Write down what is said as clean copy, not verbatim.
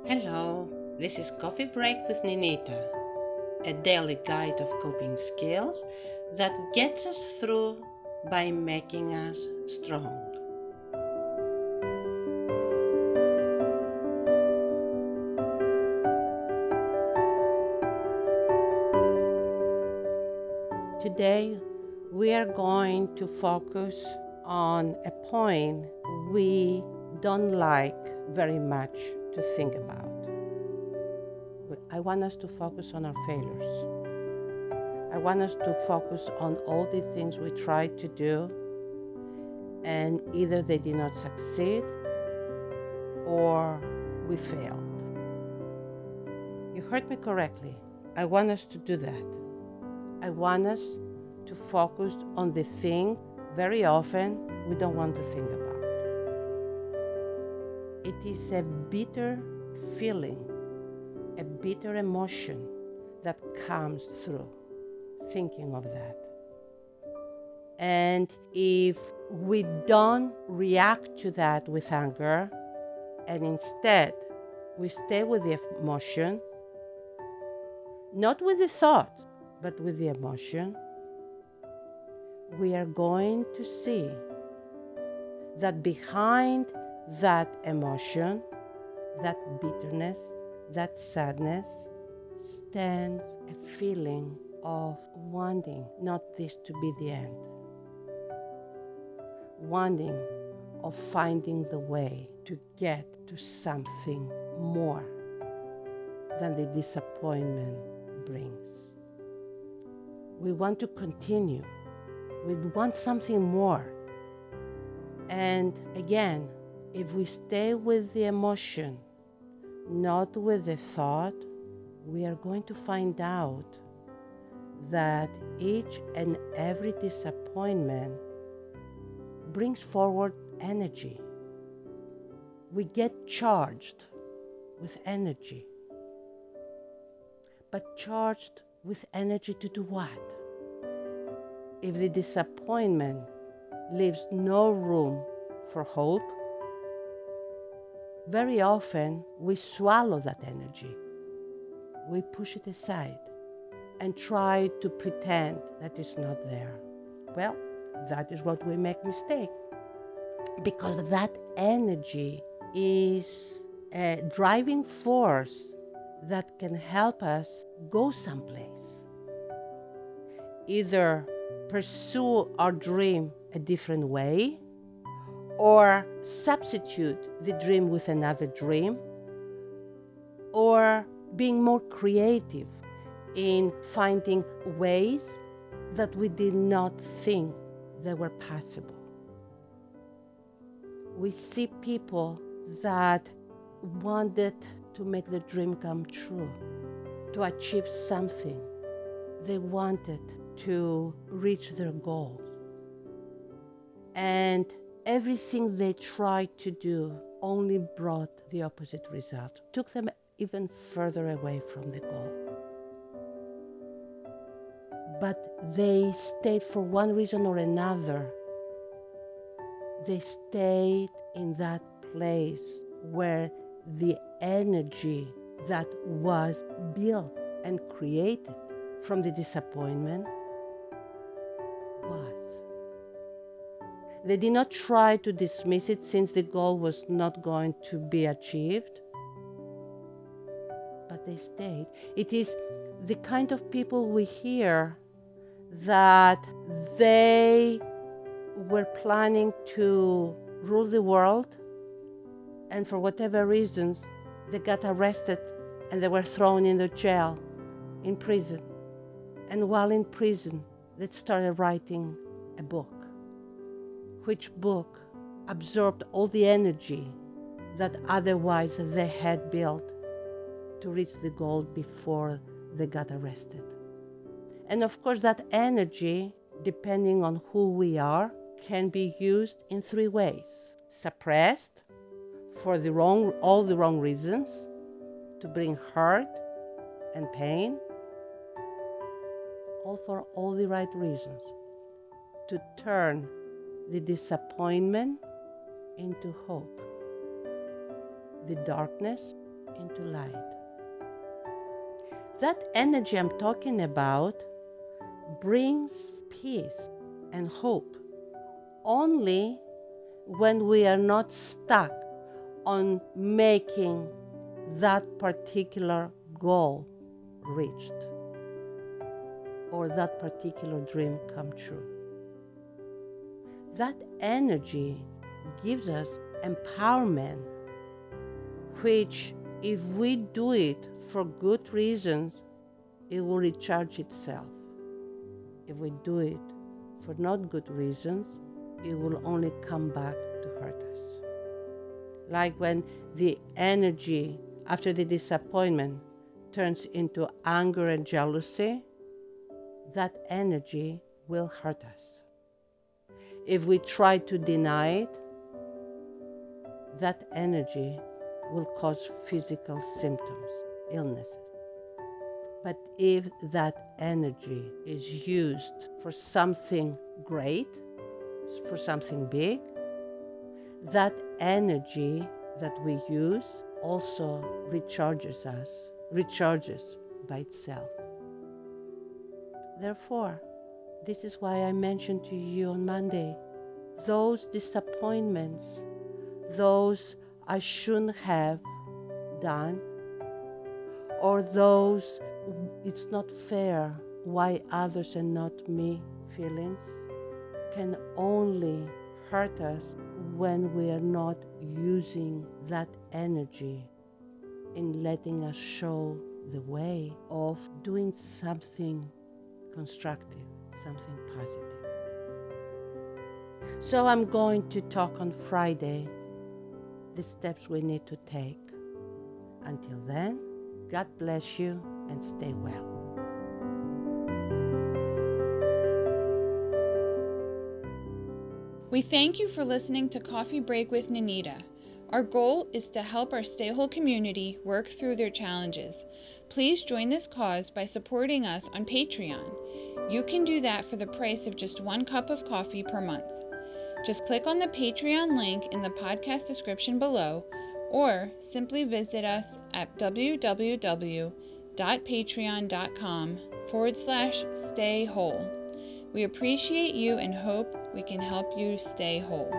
Hello, this is Coffee Break with Ninita, a daily guide of coping skills that gets us through by making us strong. Today, we are going to focus on a point we don't like very much to think about. I want us to focus on our failures. I want us to focus on all the things we tried to do and either they did not succeed or we failed. You heard me correctly. I want us to do that. I want us to focus on the thing very often we don't want to think about. It is a bitter feeling, a bitter emotion that comes through thinking of that. And if we don't react to that with anger, and instead we stay with the emotion, not with the thought, but with the emotion, we are going to see that behind that emotion, that bitterness, that sadness, stands a feeling of wanting not this to be the end, wanting of finding the way to get to something more than the disappointment brings. We want to continue. We want something more. And again, if we stay with the emotion, not with the thought, we are going to find out that each and every disappointment brings forward energy. We get charged with energy. But charged with energy to do what? If the disappointment leaves no room for hope, very often we swallow that energy. We push it aside and try to pretend that it's not there. Well, that is what we make mistake, because that energy is a driving force that can help us go someplace. Either pursue our dream a different way, or substitute the dream with another dream, or being more creative in finding ways that we did not think they were possible. We see people that wanted to make the dream come true, to achieve something. They wanted to reach their goal. And everything they tried to do only brought the opposite result, took them even further away from the goal. But they stayed for one reason or another. They stayed in that place where the energy that was built and created from the disappointment was. They did not try to dismiss it since the goal was not going to be achieved, but they stayed. It is the kind of people we hear that they were planning to rule the world, and for whatever reasons, they got arrested and they were thrown in the jail, in prison. And while in prison, they started writing a book, which book absorbed all the energy that otherwise they had built to reach the goal before they got arrested. And of course, that energy, depending on who we are, can be used in three ways. Suppressed for all the wrong reasons, to bring hurt and pain, all for all the right reasons, to turn the disappointment into hope, the darkness into light. That energy I'm talking about brings peace and hope only when we are not stuck on making that particular goal reached or that particular dream come true. That energy gives us empowerment, which if we do it for good reasons, it will recharge itself. If we do it for not good reasons, it will only come back to hurt us. Like when the energy after the disappointment turns into anger and jealousy, that energy will hurt us. If we try to deny it, that energy will cause physical symptoms, illnesses. But if that energy is used for something great, for something big, that energy that we use also recharges by itself. Therefore, this is why I mentioned to you on Monday, those disappointments, those I shouldn't have done, or those it's not fair why others and not me feelings, can only hurt us when we are not using that energy in letting us show the way of doing something constructive, something positive. So I'm going to talk on Friday the steps we need to take. Until then, God bless you and stay well. We thank you for listening to Coffee Break with Ninita. Our goal is to help our StayWHOLE community work through their challenges. Please join this cause by supporting us on Patreon. You can do that for the price of just 1 cup of coffee per month. Just click on the Patreon link in the podcast description below, or simply visit us at www.patreon.com/StayWHOLE. We appreciate you and hope we can help you stay whole.